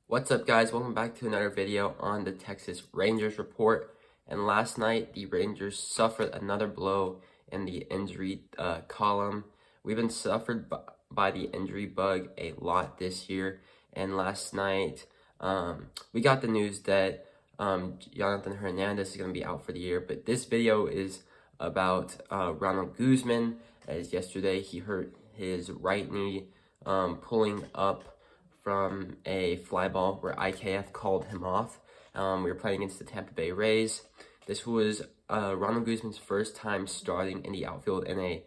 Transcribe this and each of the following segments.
What's up, guys? Welcome back to another video on the Texas Rangers report. And last night, the Rangers suffered another blow in the injury column. We've been suffered by the injury bug a lot this year. And last night, we got the news that Jonathan Hernandez is going to be out for the year. But this video is about Ronald Guzman, as yesterday he hurt his right knee pulling up from a fly ball where IKF called him off. We were playing against the Tampa Bay Rays. This was Ronald Guzman's first time starting in the outfield in a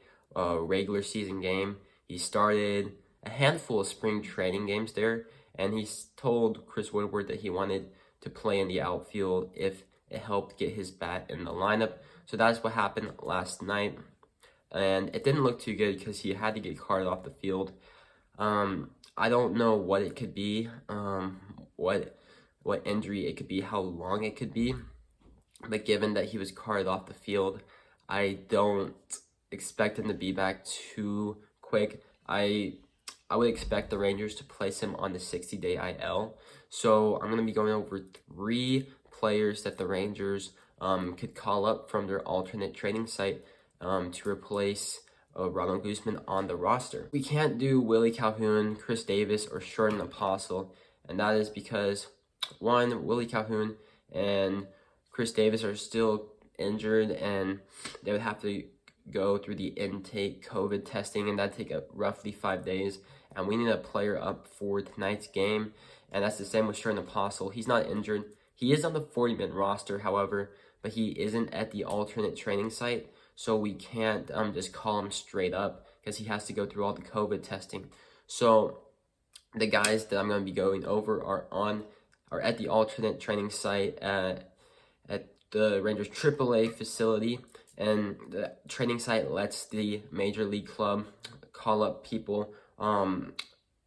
regular season game. He started a handful of spring training games there, and he told Chris Woodward that he wanted to play in the outfield if it helped get his bat in the lineup. So that's what happened last night, and it didn't look too good because he had to get carted off the field. I don't know what it could be, what injury it could be, how long it could be. But given that he was carted off the field, I don't expect him to be back too quick. I would expect the Rangers to place him on the 60-day IL. So I'm going to be going over 3 players that the Rangers could call up from their alternate trading site to replace Ronald Guzman on the roster. We can't do Willie Calhoun, Chris Davis, or Jordan Apostle, and that is because, one, Willie Calhoun and Chris Davis are still injured, and they would have to go through the intake COVID testing, and that'd take roughly 5 days, and we need a player up for tonight's game, and that's the same with Jordan Apostle. He's not injured. He is on the 40-man roster, however, but he isn't at the alternate training site, so we can't just call him straight up because he has to go through all the COVID testing. So the guys that I'm going to be going over are at the alternate training site at the Rangers AAA facility, and the training site lets the Major League club call up people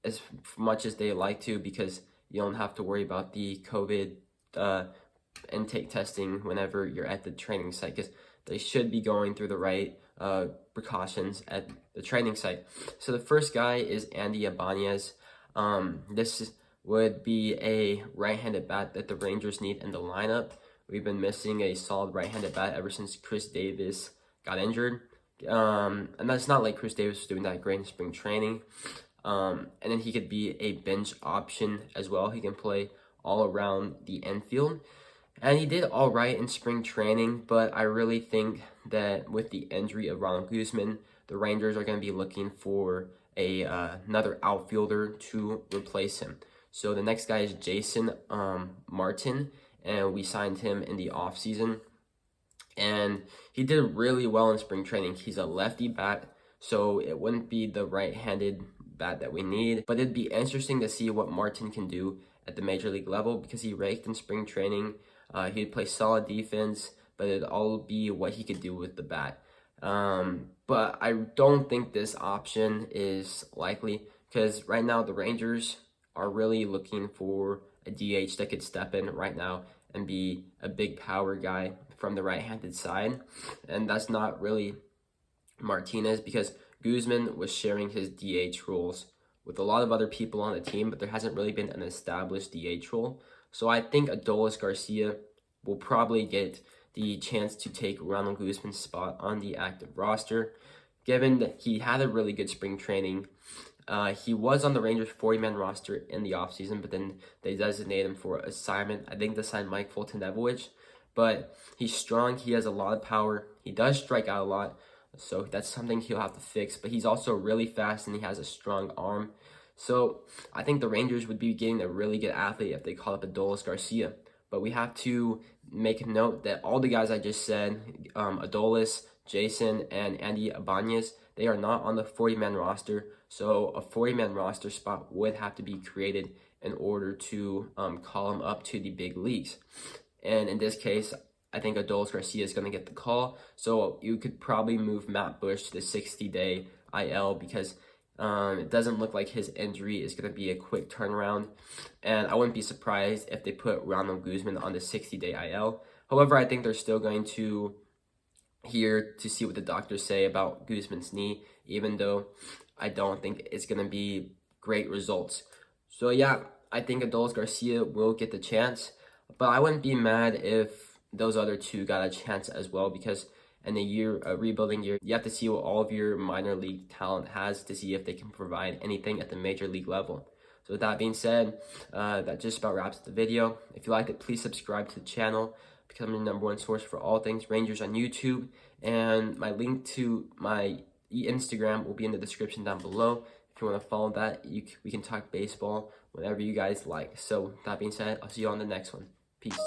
as much as they like to, because you don't have to worry about the COVID intake testing whenever you're at the training site, because they should be going through the right precautions at the training site. So the first guy is Andy Ibanez. This would be a right-handed bat that the Rangers need in the lineup. We've been missing a solid right-handed bat ever since Chris Davis got injured. And that's not like Chris Davis was doing that great in spring training. And then he could be a bench option as well. He can play all around the infield. And he did all right in spring training, but I really think that with the injury of Ronald Guzman, the Rangers are going to be looking for another outfielder to replace him. So the next guy is Jason Martin, and we signed him in the offseason. And he did really well in spring training. He's a lefty bat, so it wouldn't be the right-handed bat that we need. But it'd be interesting to see what Martin can do at the major league level, because he raked in spring training. He'd play solid defense, but it'd all be what he could do with the bat. But I don't think this option is likely, because right now the Rangers are really looking for a DH that could step in right now and be a big power guy from the right-handed side. And that's not really Martinez, because Guzman was sharing his DH roles with a lot of other people on the team, but there hasn't really been an established DH role. So I think Adolis Garcia will probably get the chance to take Ronald Guzman's spot on the active roster, given that he had a really good spring training. He was on the Rangers 40-man roster in the offseason, but then they designated him for assignment. I think they signed Mike Fultonevich, but he's strong. He has a lot of power. He does strike out a lot, so that's something he'll have to fix, but he's also really fast and he has a strong arm. So I think the Rangers would be getting a really good athlete if they call up Adolis Garcia. But we have to make a note that all the guys I just said, Adolis, Jason, and Andy Ibanez, they are not on the 40-man roster. So a 40-man roster spot would have to be created in order to call them up to the big leagues. And in this case, I think Adolis Garcia is going to get the call. So you could probably move Matt Bush to the 60-day IL, because it doesn't look like his injury is going to be a quick turnaround. And I wouldn't be surprised if they put Ronald Guzman on the 60-day IL. However, I think they're still going to hear to see what the doctors say about Guzman's knee, even though I don't think it's going to be great results. So yeah, I think Adolis Garcia will get the chance, but I wouldn't be mad if those other two got a chance as well, because in a rebuilding year, you have to see what all of your minor league talent has to see if they can provide anything at the major league level. So with that being said, that just about wraps up the video. If you liked it, please subscribe to the channel, become your #1 source for all things Rangers on YouTube, and my link to my Instagram will be in the description down below. If you want to follow that, we can talk baseball whenever you guys like. So, that being said, I'll see you on the next one. Peace.